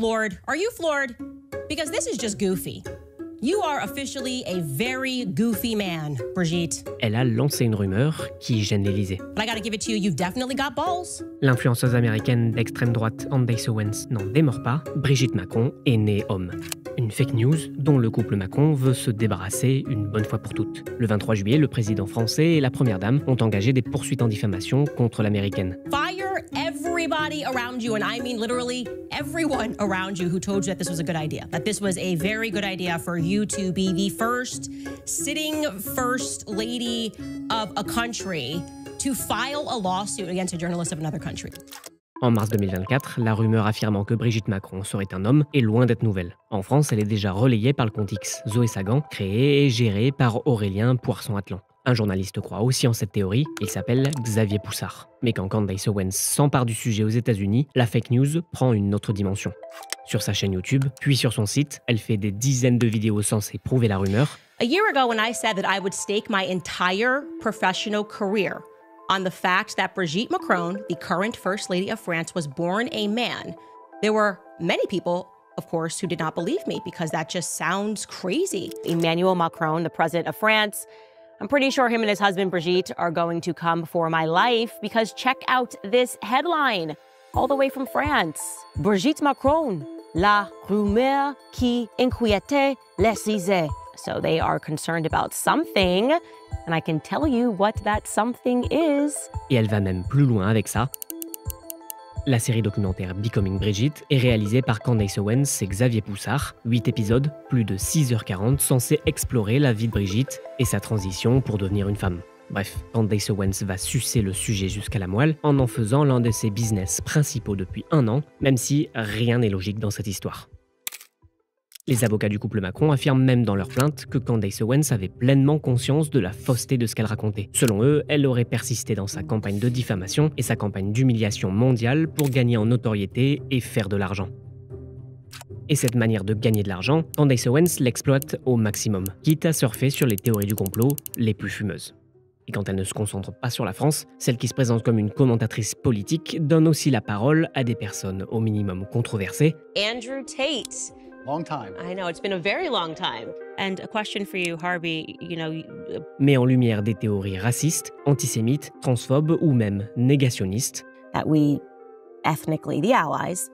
floored? Are you floored? Because this is just goofy. You are officially a very goofy man, Brigitte. Elle a lancé une rumeur qui gêne l'Élysée. But I gotta give it to you, you've definitely got balls. L'influenceuse américaine d'extrême droite Candace Owens n'en démord pas, Brigitte Macron est née homme. Une fake news dont le couple Macron veut se débarrasser une bonne fois pour toutes. Le 23 juillet, le président français et la première dame ont engagé des poursuites en diffamation contre l'américaine. Fire everybody around you, and I mean literally everyone around you who told you that this was a good idea, that this was a very good idea for you to be the first sitting first lady of a country to file a lawsuit against a journalist of another country. En mars 2024, la rumeur affirmant que Brigitte Macron serait un homme est loin d'être nouvelle. En France, elle est déjà relayée par le compte X Zoé Sagan, créé et géré par Aurélien Poisson-Atlan. Un journaliste croit aussi en cette théorie, il s'appelle Xavier Poussard. Mais quand Candace Owens s'empare du sujet aux États-Unis, la fake news prend une autre dimension. Sur sa chaîne YouTube, puis sur son site, elle fait des dizaines de vidéos censées prouver la rumeur. A year ago when I said that I would stake my entire professional career on the fact that Brigitte Macron, the current First Lady of France, was born a man, there were many people, of course, who did not believe me because that just sounds crazy. Emmanuel Macron, the president of France, I'm pretty sure him and his husband Brigitte are going to come for my life because check out this headline, all the way from France. Brigitte Macron, la rumeur qui inquiétait l'Élysée. So they are concerned about something, and I can tell you what that something is. Et elle va même plus loin avec ça. La série documentaire Becoming Brigitte est réalisée par Candace Owens et Xavier Poussard. 8 épisodes, plus de 6h40, censés explorer la vie de Brigitte et sa transition pour devenir une femme. Bref, Candace Owens va sucer le sujet jusqu'à la moelle en faisant l'un de ses business principaux depuis 1 an, même si rien n'est logique dans cette histoire. Les avocats du couple Macron affirment même dans leur plainte que Candace Owens avait pleinement conscience de la fausseté de ce qu'elle racontait. Selon eux, elle aurait persisté dans sa campagne de diffamation et sa campagne d'humiliation mondiale pour gagner en notoriété et faire de l'argent. Et cette manière de gagner de l'argent, Candace Owens l'exploite au maximum, quitte à surfer sur les théories du complot les plus fumeuses. Et quand elle ne se concentre pas sur la France, celle qui se présente comme une commentatrice politique donne aussi la parole à des personnes au minimum controversées. Andrew Tate. Long time. I know, it's been a very long time. And a question for you, Harvey, met en lumière des théories racistes, antisémites, transphobes ou même négationnistes. That we ethnically, the Allies,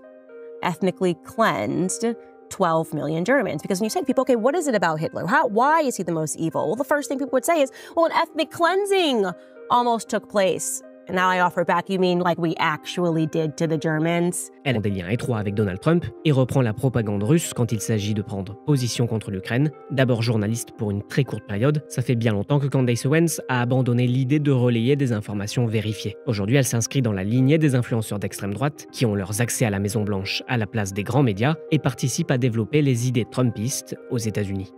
ethnically cleansed 12 million Germans. Because when you say to people, okay, what is it about Hitler? Why is he the most evil? Well, the first thing people would say is, well, an ethnic cleansing almost took place. And now I offer back, you mean like we actually did to the Germans? Elle a des liens étroits avec Donald Trump et reprend la propagande russe quand il s'agit de prendre position contre l'Ukraine. D'abord journaliste pour une très courte période, ça fait bien longtemps que Candace Owens a abandonné l'idée de relayer des informations vérifiées. Aujourd'hui, elle s'inscrit dans la lignée des influenceurs d'extrême droite qui ont leurs accès à la Maison-Blanche à la place des grands médias et participent à développer les idées trumpistes aux États-Unis.